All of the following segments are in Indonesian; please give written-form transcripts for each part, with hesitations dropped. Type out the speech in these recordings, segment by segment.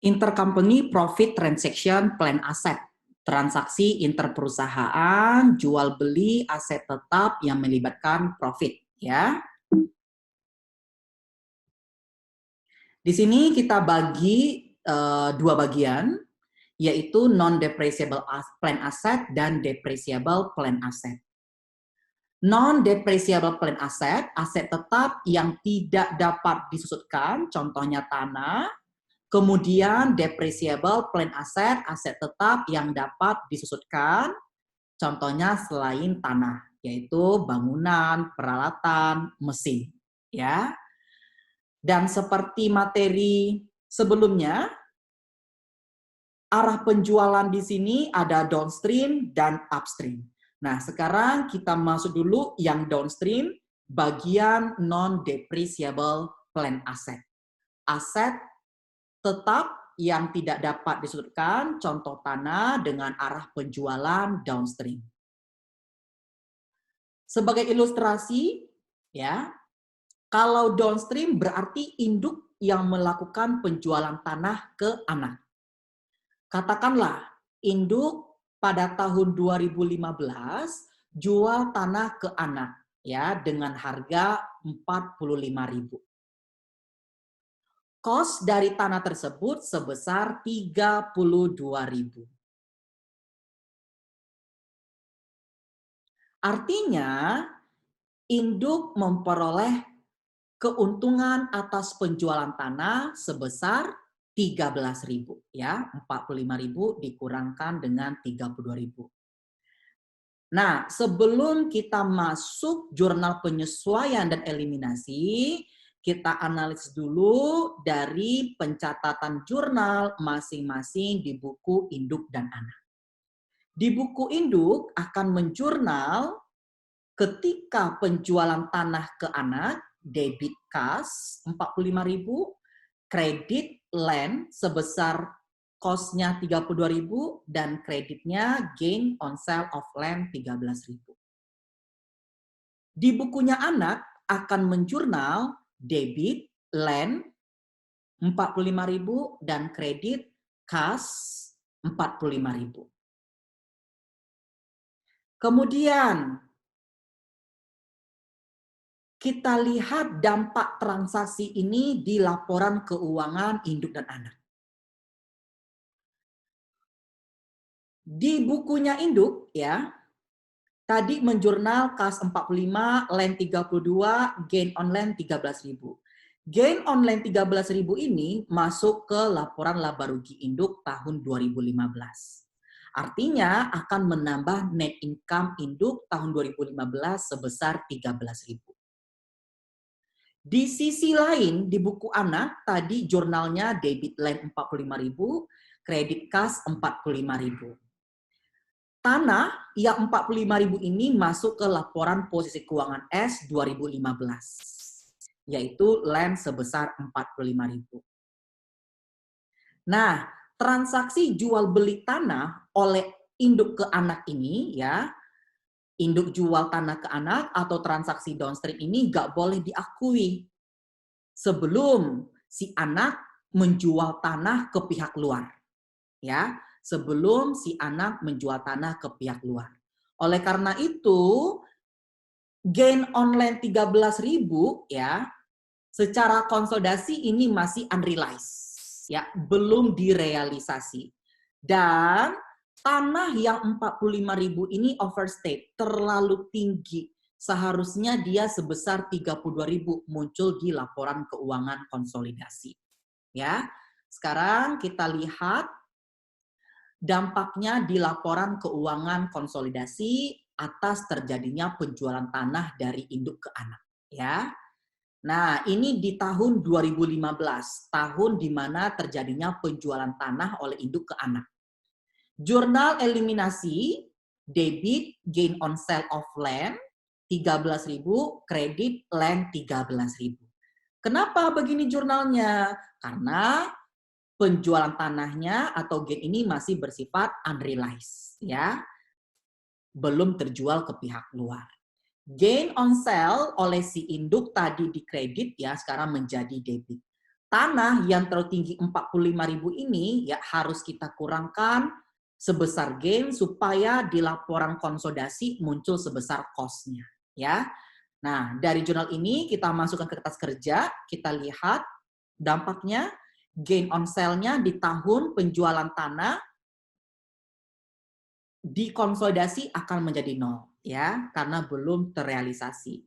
Intercompany profit transaction plan asset. Transaksi interperusahaan jual beli aset tetap yang melibatkan profit, ya. Di sini kita bagi dua bagian, yaitu non-depreciable plan asset dan depreciable plan asset. Non-depreciable plan asset, aset tetap yang tidak dapat disusutkan, contohnya tanah. Kemudian depreciable plan asset, aset tetap yang dapat disusutkan, contohnya selain tanah, yaitu bangunan, peralatan, mesin, ya. Dan seperti materi sebelumnya, arah penjualan di sini ada downstream dan upstream. Nah, sekarang kita masuk dulu yang downstream, bagian non-depreciable plan asset. Aset tetap yang tidak dapat disudutkan, contoh tanah dengan arah penjualan downstream. Sebagai ilustrasi, ya, kalau downstream berarti induk yang melakukan penjualan tanah ke anak. Katakanlah induk pada tahun 2015 jual tanah ke anak, ya, dengan harga 45.000. Kos dari tanah tersebut sebesar 32.000. Artinya, induk memperoleh keuntungan atas penjualan tanah sebesar 13.000, ya. 45.000 dikurangkan dengan 32.000. Nah, sebelum kita masuk jurnal penyesuaian dan eliminasi, kita analisis dulu dari pencatatan jurnal masing-masing di buku induk dan anak. Di buku induk akan menjurnal ketika penjualan tanah ke anak, debit kas 45.000, kredit land sebesar cost-nya 32.000 dan kreditnya gain on sale of land 13.000. Di bukunya anak akan menjurnal debit land 45.000 dan kredit kas 45.000. Kemudian kita lihat dampak transaksi ini di laporan keuangan induk dan anak. Di bukunya induk, ya, tadi menjurnal kas 45, land 32, gain on land 13.000. Gain on land 13.000 ini masuk ke laporan laba rugi induk tahun 2015. Artinya akan menambah net income induk tahun 2015 sebesar 13.000. Di sisi lain, di buku anak, tadi jurnalnya debit land 45.000, kredit kas 45.000. Tanah yang 45.000 ini masuk ke laporan posisi keuangan S 2015, yaitu land sebesar 45.000. Nah, transaksi jual beli tanah oleh induk ke anak ini, ya, induk jual tanah ke anak atau transaksi downstream ini nggak boleh diakui sebelum si anak menjual tanah ke pihak luar, ya, sebelum si anak menjual tanah ke pihak luar. Oleh karena itu, gain on land 13.000, ya, secara konsolidasi ini masih unrealized, ya, belum direalisasi. Dan tanah yang 45.000 ini overstate, terlalu tinggi. Seharusnya dia sebesar 32.000 muncul di laporan keuangan konsolidasi. Ya, sekarang kita lihat dampaknya di laporan keuangan konsolidasi atas terjadinya penjualan tanah dari induk ke anak, ya. Nah, ini di tahun 2015, tahun di mana terjadinya penjualan tanah oleh induk ke anak. Jurnal eliminasi, debit gain on sale of land 13.000, kredit land 13.000. Kenapa begini jurnalnya? Karena penjualan tanahnya atau gain ini masih bersifat unrealized, ya, belum terjual ke pihak luar. Gain on sale oleh si induk tadi di kredit, ya, sekarang menjadi debit. tanah yang terlalu tinggi 45.000 ini ya harus kita kurangkan sebesar gain supaya di laporan konsolidasi muncul sebesar cost-nya, ya. Nah, dari jurnal ini kita masukkan ke kertas kerja, kita lihat dampaknya gain on sale-nya di tahun penjualan tanah dikonsolidasi akan menjadi nol, ya, karena belum terrealisasi.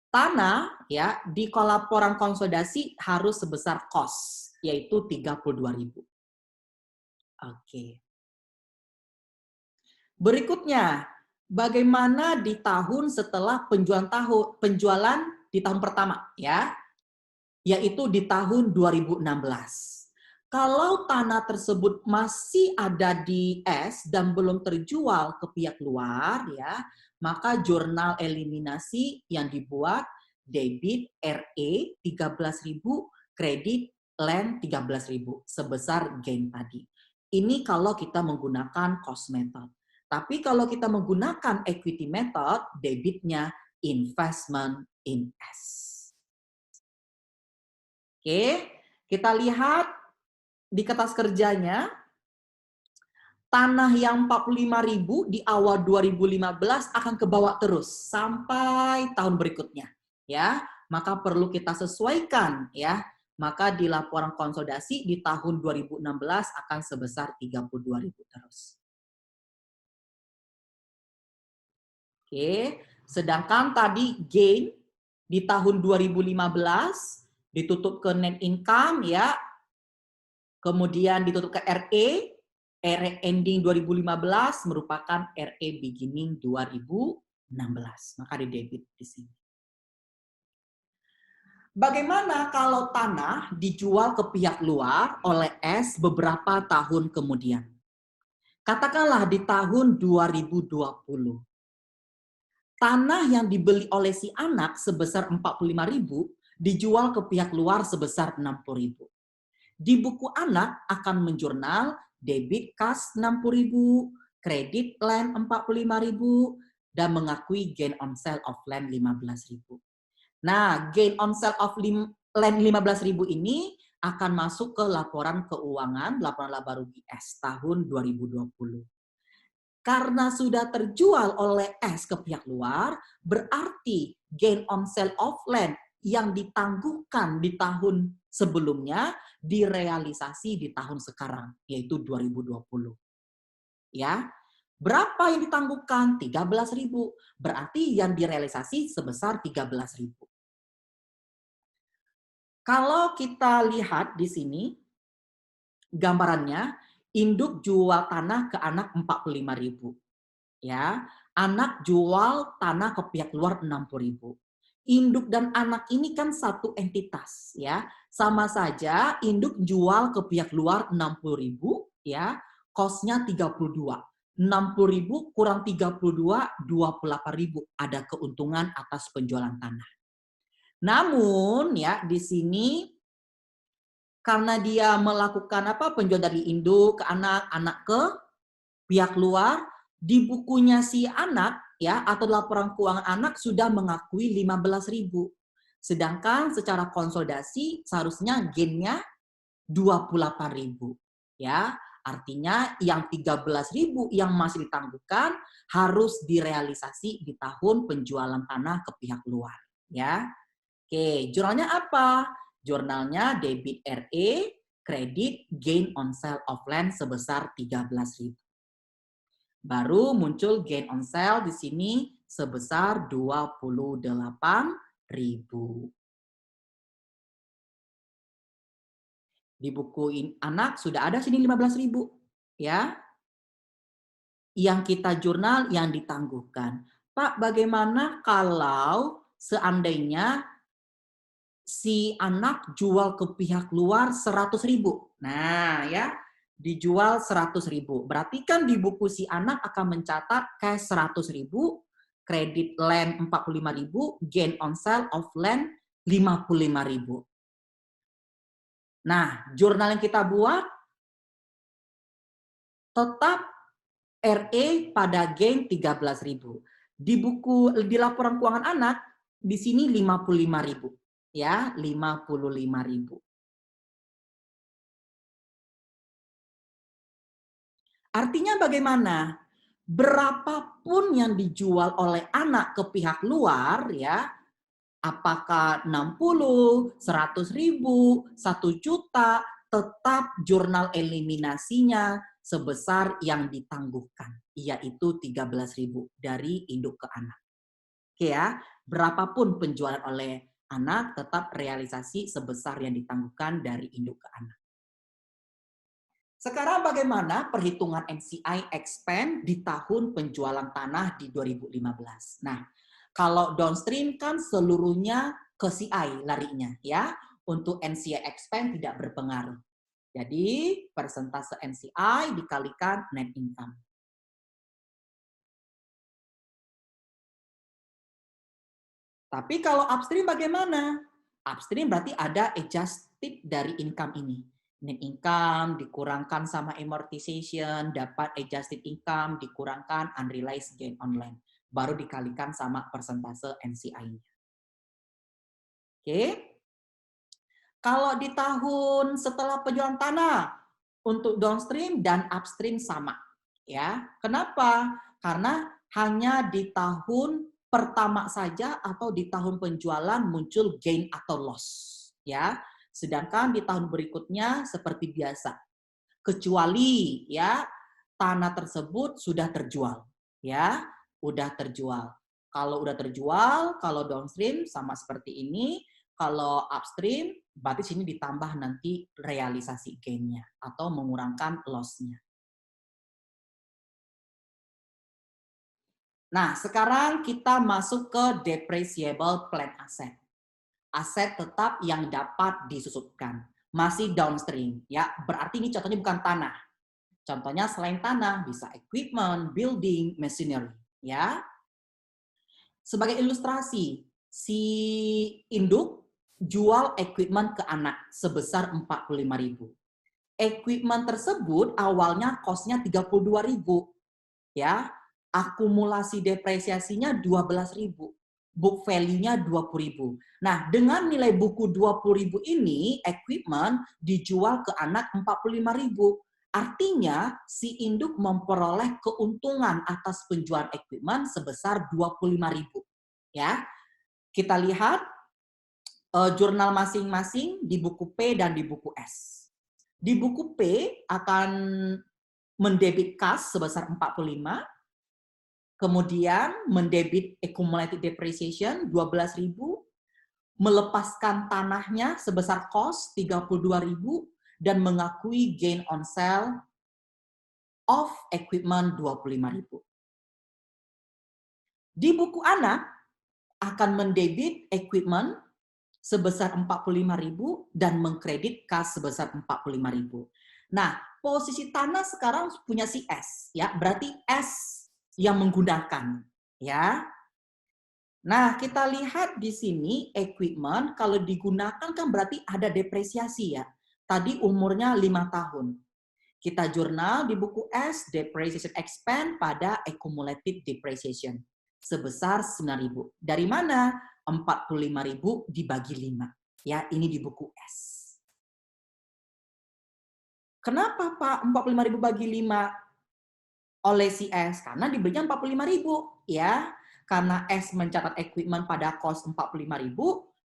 Tanah ya di laporan konsolidasi harus sebesar cost, yaitu 32.000. Oke. Berikutnya, bagaimana di tahun setelah penjualan di tahun pertama, ya, yaitu di tahun 2016. Kalau tanah tersebut masih ada di S dan belum terjual ke pihak luar, ya, maka jurnal eliminasi yang dibuat debit RE 13.000, kredit land 13.000 sebesar gain tadi. Ini kalau kita menggunakan cost method. Tapi kalau kita menggunakan equity method, debitnya investment in S. Oke, kita lihat di kertas kerjanya, tanah yang 45.000 di awal 2015 akan ke bawah terus sampai tahun berikutnya, ya. Maka perlu kita sesuaikan, ya. Maka di laporan konsolidasi di tahun 2016 akan sebesar 32.000 terus. Oke, sedangkan tadi gain di tahun 2015 ditutup ke net income, ya. Kemudian ditutup ke RE, RE ending 2015 merupakan RE beginning 2016. Maka di debit di sini. Bagaimana kalau tanah dijual ke pihak luar oleh S beberapa tahun kemudian? Katakanlah di tahun 2020. Tanah yang dibeli oleh si anak sebesar 45.000 dijual ke pihak luar sebesar 60.000. Di buku anak akan menjurnal debit kas 60.000, kredit land 45.000, dan mengakui gain on sale of land 15.000. Nah, gain on sale of land 15.000 ini akan masuk ke laporan keuangan, laporan laba rugi S tahun 2020. Karena sudah terjual oleh S ke pihak luar, berarti gain on sale of land yang ditangguhkan di tahun sebelumnya direalisasi di tahun sekarang, yaitu 2020. Ya, berapa yang ditangguhkan? 13.000. Berarti yang direalisasi sebesar 13.000. Kalau kita lihat di sini gambarannya, induk jual tanah ke anak 45.000. Ya, anak jual tanah ke pihak luar 60.000. Induk dan anak ini kan satu entitas, ya. Sama saja induk jual ke pihak luar 60.000, ya. Kosnya 32. 60.000 kurang 32, 28.000. Ada keuntungan atas penjualan tanah. Namun ya di sini karena dia melakukan penjual dari induk ke anak, anak ke pihak luar, di bukunya si anak ya atau laporan keuangan anak sudah mengakui 15.000. Sedangkan secara konsolidasi seharusnya gain-nya 28.000. Ya, artinya yang 13.000 yang masih ditangguhkan harus direalisasi di tahun penjualan tanah ke pihak luar, ya. Oke, jurnalnya apa? Jurnalnya debit RE, kredit gain on sale of land sebesar 13.000. Baru muncul gain on sale di sini sebesar 28.000. Di buku anak sudah ada sini 15.000, ya. Yang kita jurnal yang ditangguhkan. Pak, bagaimana kalau seandainya si anak jual ke pihak luar 100.000? Nah, ya, dijual 100.000. Berarti kan di buku si anak akan mencatat cash 100.000, kredit land 45.000, gain on sale of land 55.000. Nah, jurnal yang kita buat tetap RE pada gain 13.000. Di laporan keuangan anak di sini 55.000. Ya, 55.000. Artinya bagaimana? Berapapun yang dijual oleh anak ke pihak luar, ya, apakah 60, 100 ribu, 1 juta, tetap jurnal eliminasinya sebesar yang ditangguhkan, yaitu 13.000 dari induk ke anak. Oke ya, berapapun penjualan oleh anak tetap realisasi sebesar yang ditangguhkan dari induk ke anak. Sekarang bagaimana perhitungan NCI expand di tahun penjualan tanah di 2015? Nah, kalau downstream kan seluruhnya ke CI larinya ya. Untuk NCI expand tidak berpengaruh. Jadi persentase NCI dikalikan net income. Tapi kalau upstream bagaimana? Upstream berarti ada adjusted dari income ini. Net income dikurangkan sama amortization, dapat adjusted income dikurangkan unrealized gain on land. Baru dikalikan sama persentase NCI-nya. Oke. Kalau di tahun setelah penjualan tanah, untuk downstream dan upstream sama. Ya, kenapa? Karena hanya di tahun pertama saja atau di tahun penjualan muncul gain atau loss. Ya, sedangkan di tahun berikutnya seperti biasa. Kecuali ya tanah tersebut sudah terjual. Ya, udah terjual. Kalau udah terjual, kalau downstream sama seperti ini, kalau upstream berarti sini ditambah nanti realisasi gain-nya atau mengurangkan loss-nya. Nah, sekarang kita masuk ke depreciable plant asset. Aset tetap yang dapat disusutkan. Masih downstream, ya. Berarti ini contohnya bukan tanah. Contohnya selain tanah bisa equipment, building, machinery, ya. Sebagai ilustrasi, si induk jual equipment ke anak sebesar 45.000. Equipment tersebut awalnya cost-nya 32.000, ya. Akumulasi depresiasinya 12.000. Book value-nya 20.000. Nah, dengan nilai buku 20.000 ini, equipment dijual ke anak 45.000. Artinya, si induk memperoleh keuntungan atas penjualan equipment sebesar 25.000. Ya, kita lihat jurnal masing-masing di buku P dan di buku S. Di buku P akan mendebit kas sebesar 45, kemudian mendebit accumulated depreciation 12.000, melepaskan tanahnya sebesar cost 32.000 dan mengakui gain on sale of equipment 25.000. Di buku anak akan mendebit equipment sebesar 45.000 dan mengkredit kas sebesar 45.000. Nah, posisi tanah sekarang punya si S, ya, berarti S yang menggunakan, ya. Nah, kita lihat di sini equipment kalau digunakan kan berarti ada depresiasi ya. Tadi umurnya 5 tahun. Kita jurnal di buku S, depreciation expand pada accumulated depreciation sebesar 9.000. Dari mana? 45.000 dibagi 5. Ya, ini di buku S. Kenapa Pak 45.000 bagi 5 oleh si S? Karena dibelinya 45.000, ya. Karena S mencatat equipment pada cost 45.000,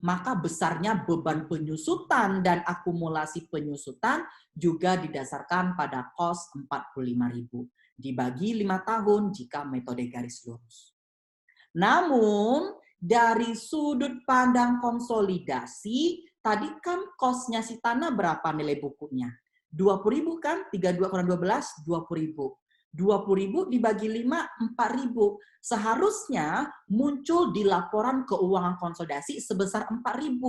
maka besarnya beban penyusutan dan akumulasi penyusutan juga didasarkan pada cost 45.000 dibagi 5 tahun jika metode garis lurus. Namun dari sudut pandang konsolidasi, tadi kan cost-nya si tanah berapa nilai bukunya? 20.000 kan? 32 kurang 12, 20.000. 20.000 dibagi 5, 4.000. Seharusnya muncul di laporan keuangan konsolidasi sebesar 4.000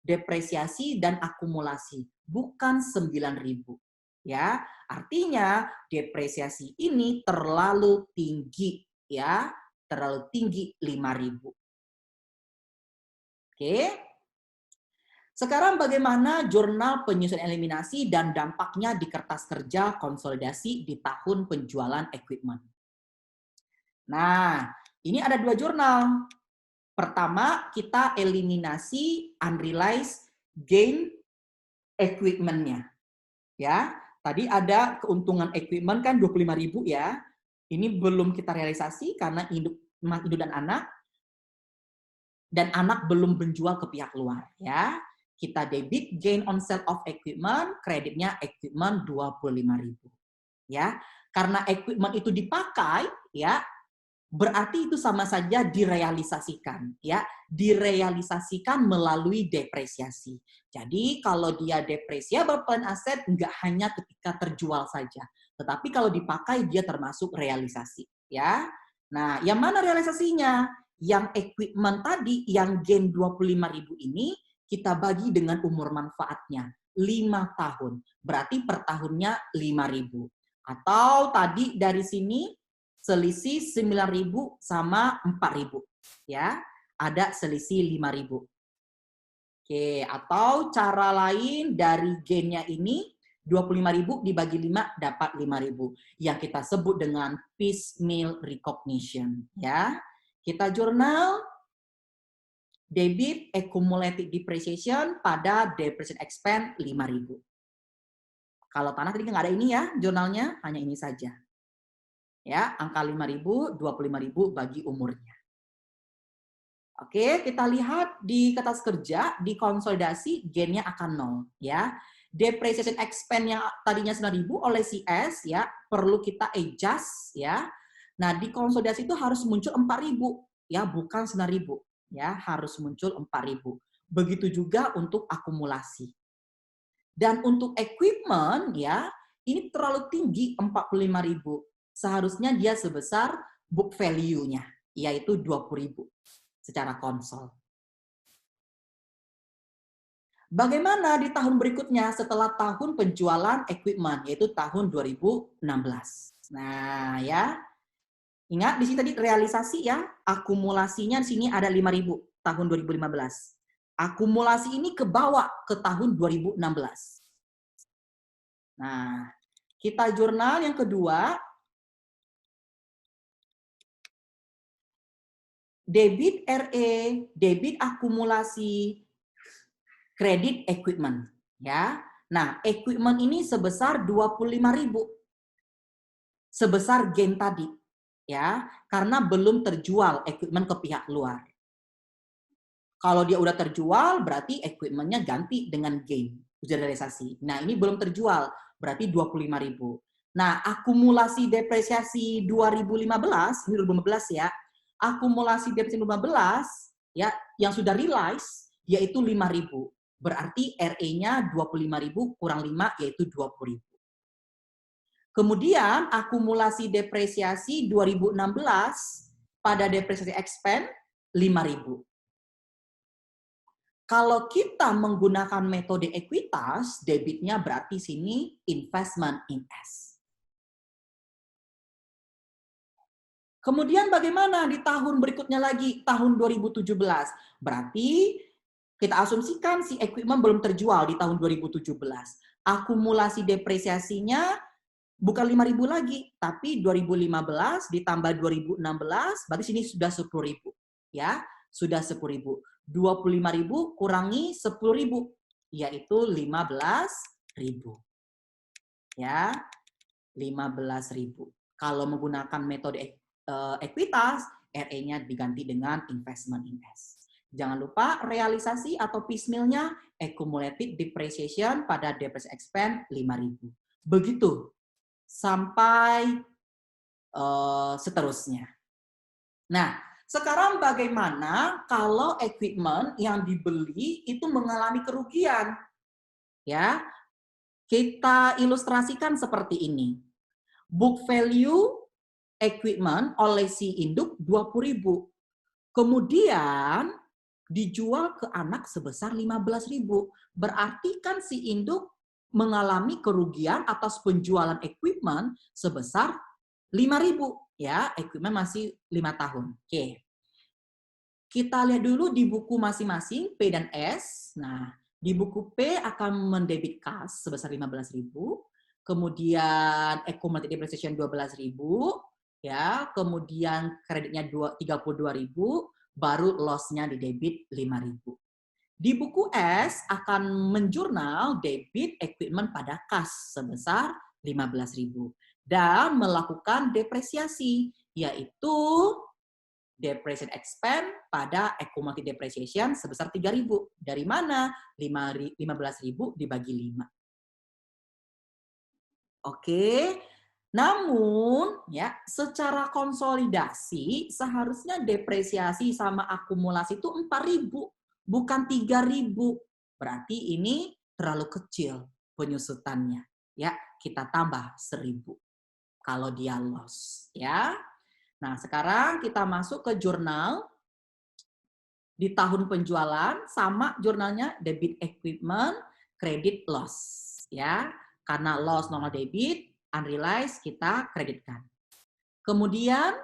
depresiasi dan akumulasi, bukan 9.000. Ya, artinya depresiasi ini terlalu tinggi, ya, terlalu tinggi 5.000. Oke. Sekarang bagaimana jurnal penyusunan eliminasi dan dampaknya di kertas kerja konsolidasi di tahun penjualan equipment. Nah, ini ada 2 jurnal. Pertama, kita eliminasi unrealized gain equipment-nya. Ya, Tadi ada keuntungan equipment kan 25.000 ya. Ini belum kita realisasi karena induk dan anak belum menjual ke pihak luar ya. Kita debit gain on sale of equipment, kreditnya equipment 25.000 ya. Karena equipment itu dipakai ya, berarti itu sama saja direalisasikan ya, direalisasikan melalui depresiasi. Jadi kalau dia depresiable plan aset nggak hanya ketika terjual saja, tetapi kalau dipakai dia termasuk realisasi ya. Nah, yang mana realisasinya? Yang equipment tadi yang gain 25.000 ini kita bagi dengan umur manfaatnya 5 tahun. Berarti per tahunnya 5.000. Atau tadi dari sini selisih 9.000 sama 4.000 ya. Ada selisih 5.000. Oke, atau cara lain dari gainnya ini 25.000 dibagi 5 dapat 5.000 yang kita sebut dengan piecemeal recognition ya. Kita jurnal debit accumulated depreciation pada depreciation expense 5.000. Kalau tanah tadi nggak ada ini ya, jurnalnya hanya ini saja. Ya, angka 5.000, 25.000 bagi umurnya. Oke, kita lihat di kertas kerja, di konsolidasi gainnya akan 0 ya. Depreciation expense yang tadinya 9.000 oleh CS ya, perlu kita adjust ya. Nah, di konsolidasi itu harus muncul 4.000 ya, bukan 9.000 ya, harus muncul 4.000. Begitu juga untuk akumulasi. Dan untuk equipment ya, ini terlalu tinggi 45.000. Seharusnya dia sebesar book value-nya, yaitu 20.000 secara konsol. Bagaimana di tahun berikutnya setelah tahun penjualan equipment, yaitu tahun 2016. Nah ya, ingat di sini tadi realisasi ya, akumulasinya di sini ada 5.000 tahun 2015. Akumulasi ini kebawa ke tahun 2016. Nah, kita jurnal yang kedua, debit RE, debit akumulasi, kredit equipment. Ya, nah equipment ini sebesar 25.000, sebesar gain tadi, ya, karena belum terjual equipment ke pihak luar. Kalau dia udah terjual, berarti equipment-nya ganti dengan gain, udah realisasi. Nah ini belum terjual, berarti 25.000. Nah akumulasi depresiasi 2015, ini 2015 ya, akumulasi depresiasi 2015 ya yang sudah realize yaitu 5.000. Berarti RE-nya 25.000 kurang 5 yaitu 20.000. Kemudian akumulasi depresiasi 2016 pada depresiasi expense 5.000. Kalau kita menggunakan metode ekuitas, debitnya berarti sini investment in S. Kemudian bagaimana di tahun berikutnya lagi, tahun 2017? Berarti kita asumsikan si equipment belum terjual di tahun 2017. Akumulasi depresiasinya bukan 5.000 lagi, tapi 2015 ditambah 2016, berarti sini sudah 10.000. Ya, sudah 10.000. 25.000 kurangi 10.000, yaitu 15.000. Ya, 15.000. Kalau menggunakan metode ekuitas, RE-nya diganti dengan investment in S. Jangan lupa realisasi atau piecemeal-nya accumulated depreciation pada depreciation expense 5.000. Begitu sampai seterusnya. Nah, sekarang bagaimana kalau equipment yang dibeli itu mengalami kerugian? Ya, kita ilustrasikan seperti ini. Book value equipment oleh si induk 20.000. Kemudian dijual ke anak sebesar 15.000. Berarti kan si induk mengalami kerugian atas penjualan equipment sebesar 5.000. Ya, equipment masih 5 tahun. Oke. Kita lihat dulu di buku masing-masing P dan S. Nah, di buku P akan mendebit kas sebesar 15.000, kemudian accumulated depreciation 12.000, ya, kemudian kreditnya 32.000, baru loss-nya di debit 5.000. Di buku S akan menjurnal debit equipment pada kas sebesar 15.000 dan melakukan depresiasi, yaitu depreciation expense pada accumulated depreciation sebesar 3.000. Dari mana? 15.000 dibagi 5. Oke. Namun ya, secara konsolidasi seharusnya depresiasi sama akumulasi itu 4.000, bukan 3.000. Berarti ini terlalu kecil penyusutannya. Ya, kita tambah 1.000 kalau dia loss, ya. Nah, sekarang kita masuk ke jurnal di tahun penjualan, sama jurnalnya debit equipment, credit loss, ya. Karena loss normal debit, unrealized kita kreditkan. Kemudian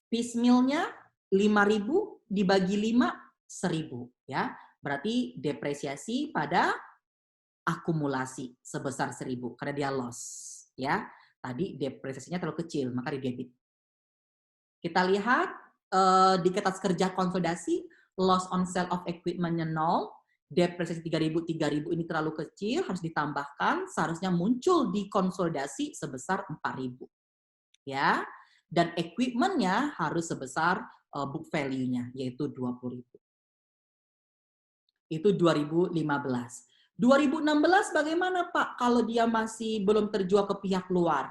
piecemeal-nya 5.000 dibagi 5, 1.000, ya. Berarti depresiasi pada akumulasi sebesar 1.000 karena dia loss, ya. Tadi depresiasinya terlalu kecil, maka di debit. Kita lihat di kertas kerja konsolidasi, loss on sale of equipment-nya 0, depresiasi 3.000 ini terlalu kecil, harus ditambahkan, seharusnya muncul di konsolidasi sebesar 4.000. Ya, dan equipment-nya harus sebesar book value-nya, yaitu 20.000. Itu 2015. 2016 bagaimana Pak kalau dia masih belum terjual ke pihak luar?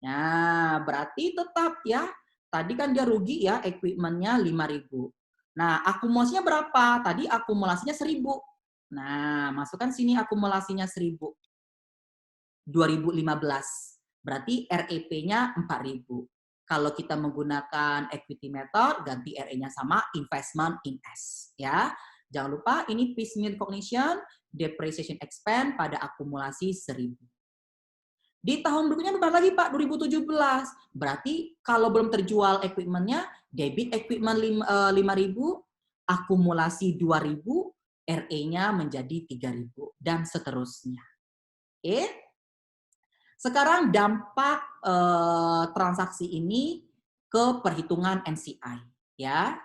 Nah, berarti tetap ya, tadi kan dia rugi ya, equipment-nya 5.000. Nah, akumulasinya berapa? Tadi akumulasinya 1.000. Nah, masukkan sini akumulasinya 1.000. 2015. Berarti REP-nya 4.000. Kalau kita menggunakan equity method, ganti RE-nya sama investment in S. Ya. Jangan lupa ini piecemeal recognition, depreciation expense pada akumulasi 1.000. Di tahun berikutnya berapa lagi Pak? 2017. Berarti kalau belum terjual equipment-nya, debit equipment 5.000, akumulasi 2.000, RE-nya menjadi 3.000, dan seterusnya. Oke? Sekarang dampak transaksi ini ke perhitungan NCI, ya.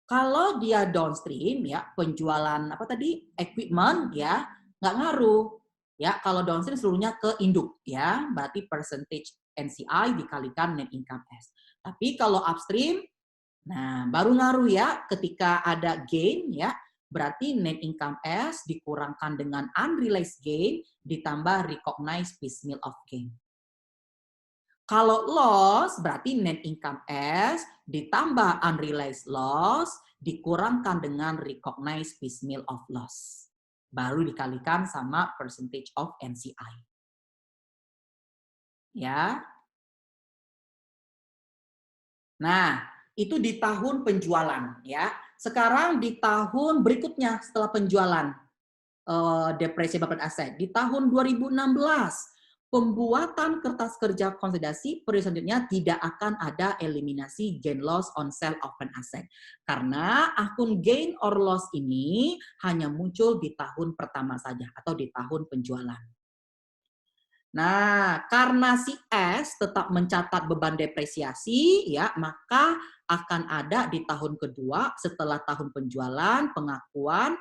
Kalau dia downstream, ya penjualan apa tadi equipment, ya nggak ngaruh, ya. Kalau downstream seluruhnya ke induk, ya, berarti percentage NCI dikalikan net income S. Tapi kalau upstream, nah baru ngaruh ya ketika ada gain, ya. Berarti net income S dikurangkan dengan unrealized gain ditambah recognized piecemeal of gain. Kalau loss berarti net income S ditambah unrealized loss dikurangkan dengan recognized piecemeal of loss. Baru dikalikan sama percentage of NCI. Ya. Nah, itu di tahun penjualan ya. Sekarang di tahun berikutnya setelah penjualan depreciable asset di tahun 2016 pembuatan kertas kerja konsolidasi periode selanjutnya tidak akan ada eliminasi gain loss on sale of an asset karena akun gain or loss ini hanya muncul di tahun pertama saja atau di tahun penjualan. Nah, karena si S tetap mencatat beban depresiasi, ya, maka akan ada di tahun kedua setelah tahun penjualan pengakuan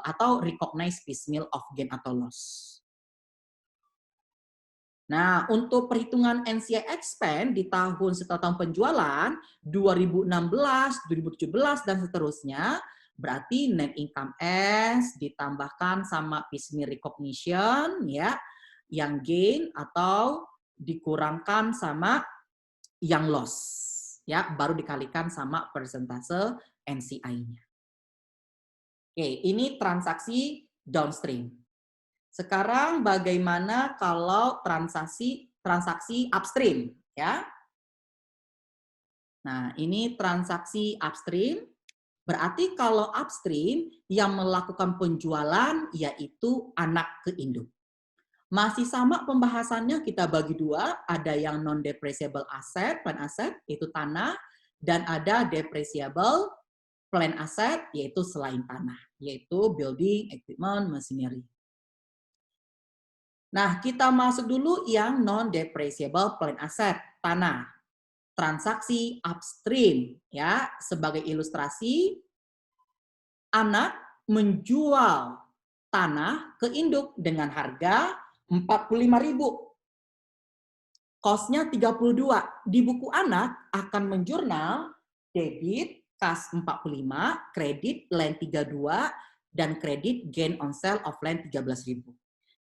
atau recognize piecemeal of gain atau loss. Nah, untuk perhitungan NCI expense di tahun setelah tahun penjualan 2016, 2017 dan seterusnya, berarti net income S ditambahkan sama piecemeal recognition, ya, yang gain atau dikurangkan sama yang loss, ya, baru dikalikan sama persentase NCI-nya. Oke, ini transaksi downstream. Sekarang bagaimana kalau transaksi upstream, ya? Nah, ini transaksi upstream. Berarti kalau upstream yang melakukan penjualan yaitu anak ke induk. Masih sama pembahasannya, kita bagi dua, ada yang non-depreciable asset, plan asset, yaitu tanah, dan ada depreciable plan asset, yaitu selain tanah, yaitu building, equipment, machinery. Nah, kita masuk dulu yang non-depreciable plan asset, tanah. Transaksi upstream, ya, sebagai ilustrasi, anak menjual tanah ke induk dengan harga 45.000. Cost-nya 32. Di buku anak akan menjurnal debit kas 45, kredit land 32, dan kredit gain on sale of land 13.000.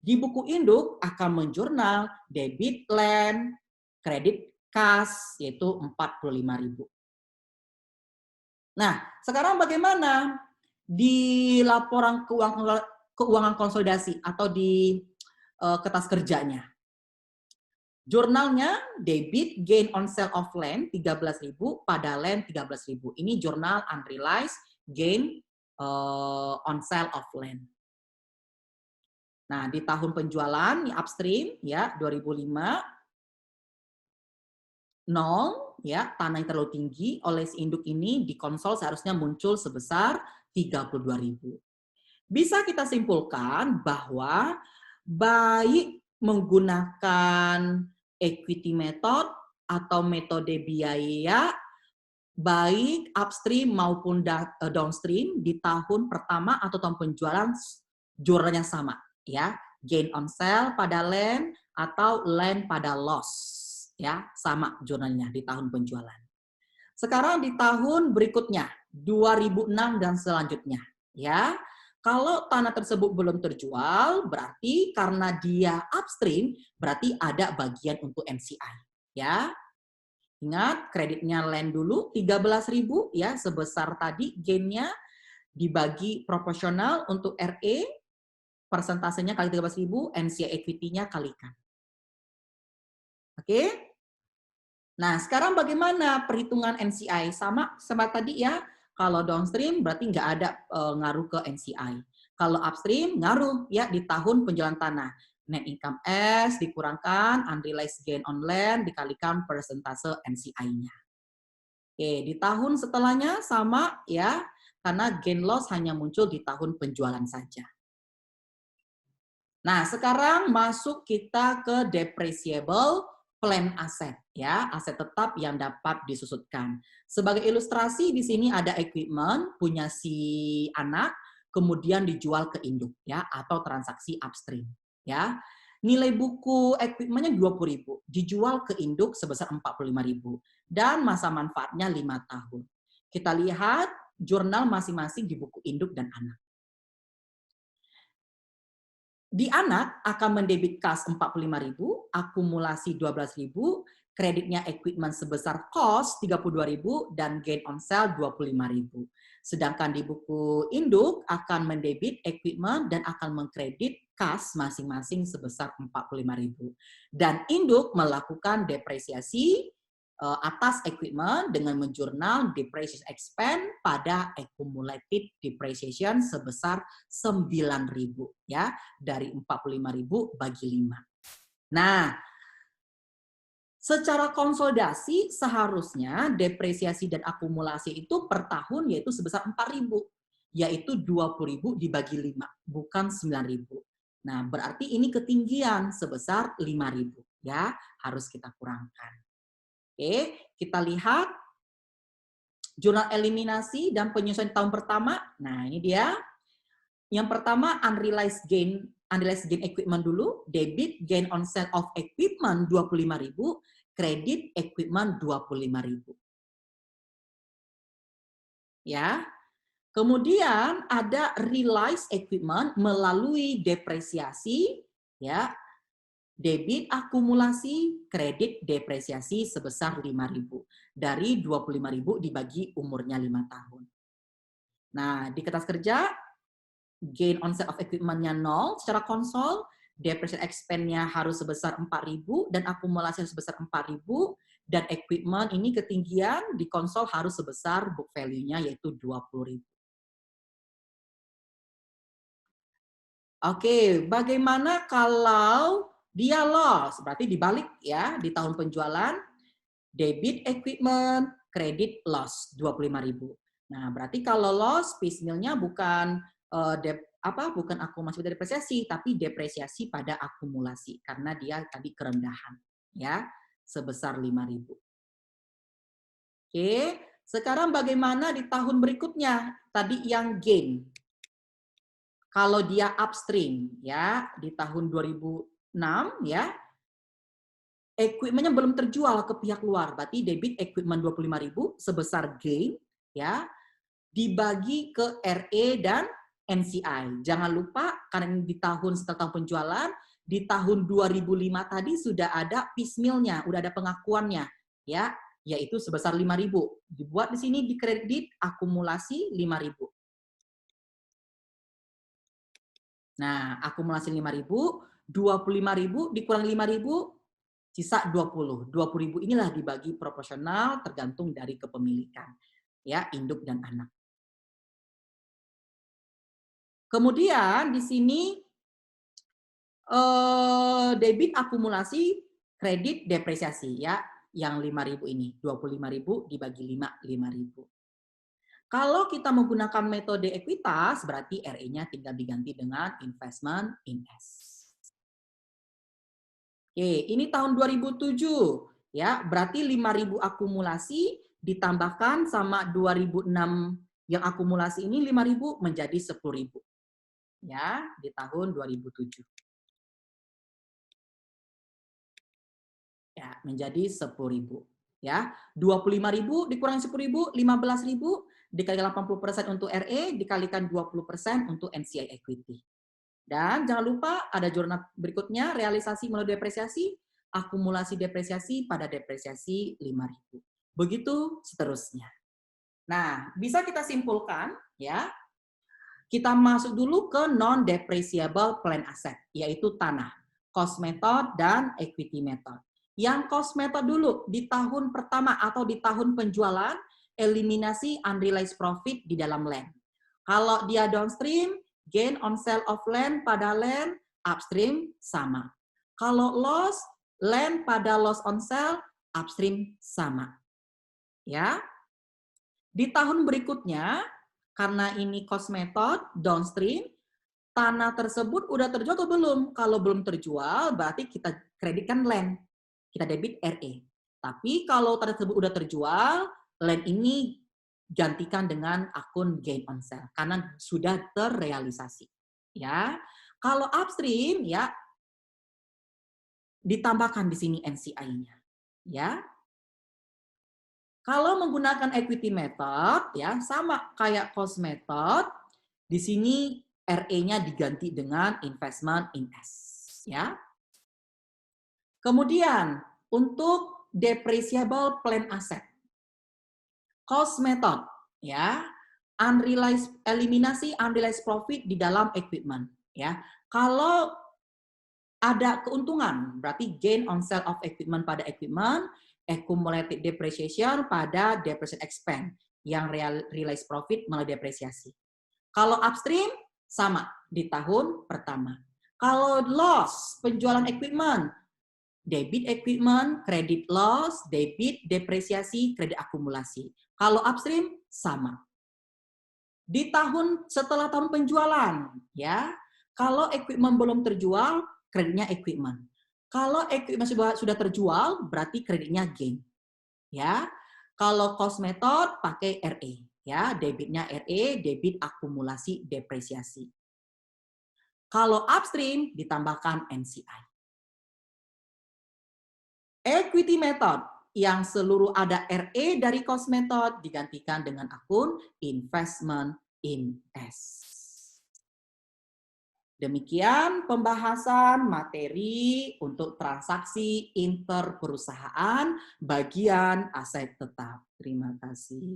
Di buku induk akan menjurnal debit land, kredit kas yaitu 45.000. Nah, sekarang bagaimana di laporan keuangan konsolidasi atau di kertas kerjanya? Jurnalnya debit gain on sale of land 13.000 pada land 13.000. Ini jurnal unrealized gain on sale of land. Nah, di tahun penjualan upstream ya 2005 0 ya, tanah yang terlalu tinggi oleh si induk ini di konsol seharusnya muncul sebesar 32.000. Bisa kita simpulkan bahwa baik menggunakan equity method atau metode biaya baik upstream maupun downstream di tahun pertama atau tahun penjualan jurnalnya sama ya, gain on sale pada land atau land pada loss ya, sama jurnalnya di tahun penjualan. Sekarang di tahun berikutnya 2006 dan selanjutnya ya. Kalau tanah tersebut belum terjual, berarti karena dia upstream, berarti ada bagian untuk MCI. Ya, ingat kreditnya land dulu 13.000 ya, sebesar tadi gainnya dibagi proporsional untuk RE, persentasenya kali 13.000, MCI equity-nya kalikan. Oke? Nah, sekarang bagaimana perhitungan NCI? Sama tadi ya, kalau downstream berarti nggak ada ngaruh ke NCI. Kalau upstream ngaruh ya di tahun penjualan tanah. Net income S dikurangkan unrealized gain on land dikalikan persentase NCI-nya. Oke, di tahun setelahnya sama ya, karena gain loss hanya muncul di tahun penjualan saja. Nah, sekarang masuk kita ke depreciable plan aset ya, aset tetap yang dapat disusutkan. Sebagai ilustrasi di sini ada equipment punya si anak kemudian dijual ke induk ya atau transaksi upstream ya. Nilai buku equipment-nya 20.000, dijual ke induk sebesar 45.000 dan masa manfaatnya 5 tahun. Kita lihat jurnal masing-masing di buku induk dan anak. Di anak akan mendebit kas 45.000, akumulasi 12.000, kreditnya equipment sebesar cost 32.000 dan gain on sale 25.000. Sedangkan di buku induk akan mendebit equipment dan akan mengkredit kas masing-masing sebesar 45.000. Dan induk melakukan depresiasi atas equipment dengan menjurnal depreciation expense pada accumulated depreciation sebesar 9.000 ya, dari 45.000 bagi 5. Nah, secara konsolidasi seharusnya depresiasi dan akumulasi itu per tahun yaitu sebesar 4.000, yaitu 20.000 dibagi 5, bukan 9.000. Nah, berarti ini ketinggian sebesar 5.000 ya, harus kita kurangkan. Oke, kita lihat jurnal eliminasi dan penyesuaian tahun pertama. Nah, ini dia. Yang pertama unrealized gain equipment dulu, debit gain on sale of equipment 25.000, kredit equipment 25.000. Ya. Kemudian ada realized equipment melalui depresiasi ya. Debit akumulasi, kredit depresiasi sebesar 5.000. Dari 25.000 dibagi umurnya 5 tahun. Nah, di kertas kerja, gain on sale of equipment-nya 0 secara konsol, depreciation expense-nya harus sebesar 4.000 dan akumulasi harus sebesar 4.000 dan equipment ini ketinggian di konsol harus sebesar book value-nya yaitu 20.000. Oke, bagaimana kalau dia loss? Berarti dibalik ya, di tahun penjualan, debit equipment, kredit loss 25.000. Nah, berarti kalau loss, piecemeal-nya bukan bukan akumulasi depresiasi, tapi depresiasi pada akumulasi karena dia tadi kerendahan ya, sebesar 5.000. Oke, sekarang bagaimana di tahun berikutnya? Tadi yang gain. Kalau dia upstream ya di tahun 2006 ya, equipment-nya belum terjual ke pihak luar, berarti debit equipment 25.000 sebesar gain ya, dibagi ke RE dan NCI. Jangan lupa karena ini di tahun setelah tahun penjualan, di tahun 2005 tadi sudah ada piecemeal-nya, udah ada pengakuannya ya, yaitu sebesar 5.000. Dibuat di sini di kredit akumulasi 5.000. Nah, akumulasi 5.000, 25.000 dikurangi 5.000, sisa 20. 20.000 inilah dibagi proporsional tergantung dari kepemilikan, ya, induk dan anak. Kemudian di sini debit akumulasi, kredit depresiasi ya, yang 5.000 ini, 25.000 dibagi 5, 5.000. Kalau kita menggunakan metode ekuitas, berarti RE-nya tinggal diganti dengan investment in S. Oke, ini tahun 2007 ya, berarti 5.000 akumulasi ditambahkan sama 2006 yang akumulasi ini 5.000 menjadi 10.000 ya di tahun 2007. Ya, menjadi 10.000 ya. 25.000 dikurangi 10.000, 15.000 dikalikan 80% untuk RE dikalikan 20% untuk NCI equity. Dan jangan lupa ada zona berikutnya, realisasi melalui depresiasi, akumulasi depresiasi pada depresiasi 5.000. Begitu seterusnya. Nah, bisa kita simpulkan ya. Kita masuk dulu ke non-depreciable plan asset, yaitu tanah, cost method dan equity method. Yang cost method dulu, di tahun pertama atau di tahun penjualan, eliminasi unrealized profit di dalam land. Kalau dia downstream, gain on sale of land pada land, upstream sama. Kalau loss, land pada loss on sale, upstream sama. Ya. Di tahun berikutnya, karena ini cost method, downstream, tanah tersebut udah terjual atau belum? Kalau belum terjual, berarti kita kreditkan land. Kita debit RE. Tapi kalau tanah tersebut udah terjual, land ini gantikan dengan akun gain on sale karena sudah terrealisasi. Ya, kalau upstream ya ditambahkan di sini NCI-nya. Ya, kalau menggunakan equity method ya sama kayak cost method, di sini RE-nya diganti dengan investment in S ya. Kemudian untuk depreciable plan asset. Cost method ya, eliminasi unrealized profit di dalam equipment ya. Kalau ada keuntungan, berarti gain on sale of equipment pada equipment, accumulated depreciation pada depreciation expense, yang realized profit melalui depresiasi. Kalau upstream, sama di tahun pertama. Kalau loss, penjualan equipment, debit equipment, kredit loss, debit depresiasi, kredit akumulasi. Kalau upstream, sama. Di tahun setelah tahun penjualan, ya, kalau equipment belum terjual, kreditnya equipment. Kalau equipment sudah terjual, berarti kreditnya gain. Ya. Kalau cost method pakai RE, ya, debitnya RE, debit akumulasi depresiasi. Kalau upstream ditambahkan NCI. Equity method yang seluruh ada RE dari cost method digantikan dengan akun investment in S. Demikian pembahasan materi untuk transaksi interperusahaan bagian aset tetap. Terima kasih.